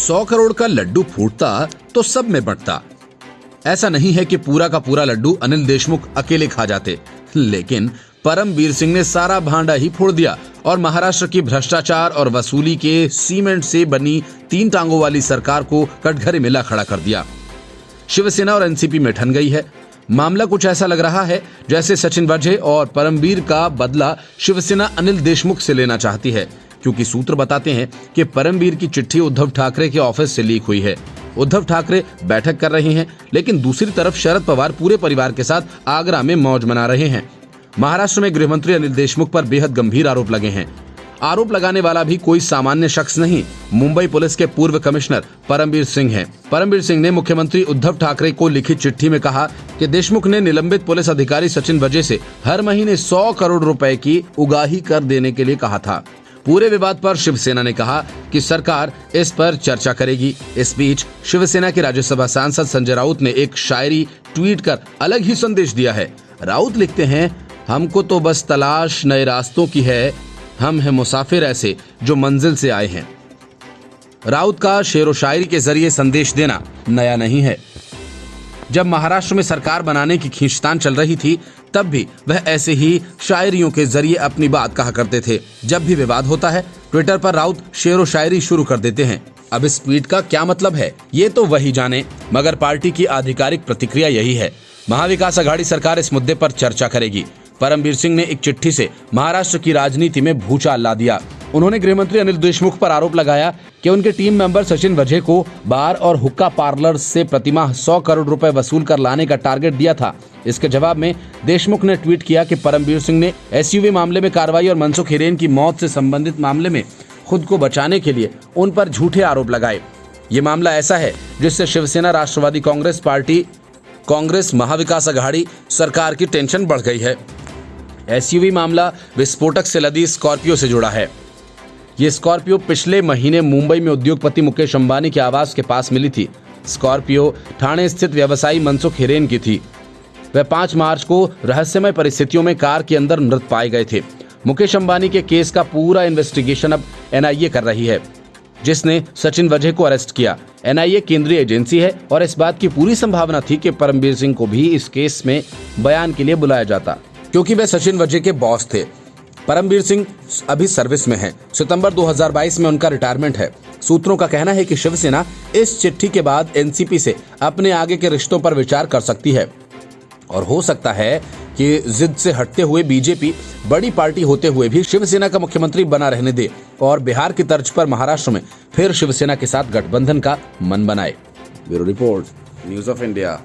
100 करोड़ का लड्डू फूटता तो सब में बंटता। ऐसा नहीं है कि पूरा का पूरा लड्डू अनिल देशमुख अकेले खा जाते, लेकिन परमबीर सिंह ने सारा भांडा ही फोड़ दिया और महाराष्ट्र की भ्रष्टाचार और वसूली के सीमेंट से बनी 3 टांगों वाली सरकार को कटघरे में ला खड़ा कर दिया। शिवसेना और एनसीपी में ठन गई है। मामला कुछ ऐसा लग रहा है जैसे सचिन वाजे और परमबीर का बदला शिवसेना अनिल देशमुख से लेना चाहती है, क्योंकि सूत्र बताते हैं कि परमबीर की चिट्ठी उद्धव ठाकरे के ऑफिस से लीक हुई है। उद्धव ठाकरे बैठक कर रहे हैं, लेकिन दूसरी तरफ शरद पवार पूरे परिवार के साथ आगरा में मौज मना रहे हैं। महाराष्ट्र में गृह मंत्री अनिल देशमुख पर बेहद गंभीर आरोप लगे हैं। आरोप लगाने वाला भी कोई सामान्य शख्स नहीं, मुंबई पुलिस के पूर्व कमिश्नर परमबीर सिंह हैं। परमबीर सिंह ने मुख्यमंत्री उद्धव ठाकरे को लिखी चिट्ठी में कहा कि देशमुख ने निलंबित पुलिस अधिकारी सचिन वाजे से हर महीने 100 करोड़ रुपए की उगाही कर देने के लिए कहा था। पूरे विवाद पर शिवसेना ने कहा कि सरकार इस पर चर्चा करेगी। इस बीच शिवसेना के राज्यसभा सांसद संजय राउत ने एक शायरी ट्वीट कर अलग ही संदेश दिया है। राउत लिखते हैं, हमको तो बस तलाश नए रास्तों की है, हम हैं मुसाफिर ऐसे जो मंजिल से आए हैं। राउत का शेरो शायरी के जरिए संदेश देना नया नहीं है। जब महाराष्ट्र में सरकार बनाने की खींचतान चल रही थी, तब भी वह ऐसे ही शायरियों के जरिए अपनी बात कहा करते थे। जब भी विवाद होता है, ट्विटर पर राउत शेरो शायरी शुरू कर देते हैं। अब इस ट्वीट का क्या मतलब है, ये तो वही जाने, मगर पार्टी की आधिकारिक प्रतिक्रिया यही है। महाविकास अघाड़ी सरकार इस मुद्दे पर चर्चा करेगी। परमबीर सिंह ने एक चिट्ठी से महाराष्ट्र की राजनीति में भूचाल ला दिया। उन्होंने गृह मंत्री अनिल देशमुख पर आरोप लगाया कि उनके टीम मेंबर सचिन वाजे को बार और हुक्का पार्लर से प्रतिमाह 100 करोड़ रुपए वसूल कर लाने का टारगेट दिया था। इसके जवाब में देशमुख ने ट्वीट किया कि परमबीर सिंह ने एसयूवी मामले में कार्रवाई और मनसुख हिरेन की मौत से संबंधित मामले में खुद को बचाने के लिए उन पर झूठे आरोप लगाए। ये मामला ऐसा है जिससे शिवसेना, राष्ट्रवादी कांग्रेस पार्टी, कांग्रेस, महाविकास अघाड़ी सरकार की टेंशन बढ़ गई है। एसयूवी मामला विस्फोटक से लदी स्कॉर्पियो से जुड़ा है। ये स्कॉर्पियो पिछले महीने मुंबई में उद्योगपति मुकेश अंबानी के आवास के पास मिली थी। स्कॉर्पियो ठाणे स्थित व्यवसायी मनसुख हिरेन की थी। वह 5 मार्च को रहस्यमय परिस्थितियों में कार के अंदर मृत पाए गए थे। मुकेश अंबानी के केस का पूरा इन्वेस्टिगेशन अब एनआईए कर रही है, जिसने सचिन वाजे को अरेस्ट किया। एनआईए केंद्रीय एजेंसी है और इस बात की पूरी संभावना थी कि परमबीर सिंह को भी इस केस में बयान के लिए बुलाया जाता, क्योंकि वे सचिन वाजे के बॉस थे। परमबीर सिंह अभी सर्विस में हैं। सितंबर 2022 में उनका रिटायरमेंट है। सूत्रों का कहना है कि शिवसेना इस चिट्ठी के बाद एनसीपी से अपने आगे के रिश्तों पर विचार कर सकती है और हो सकता है कि जिद से हटते हुए बीजेपी बड़ी पार्टी होते हुए भी शिवसेना का मुख्यमंत्री बना रहने दे और बिहार की तर्ज पर महाराष्ट्र में फिर शिवसेना के साथ गठबंधन का मन बनाए। Bureau report, news of India.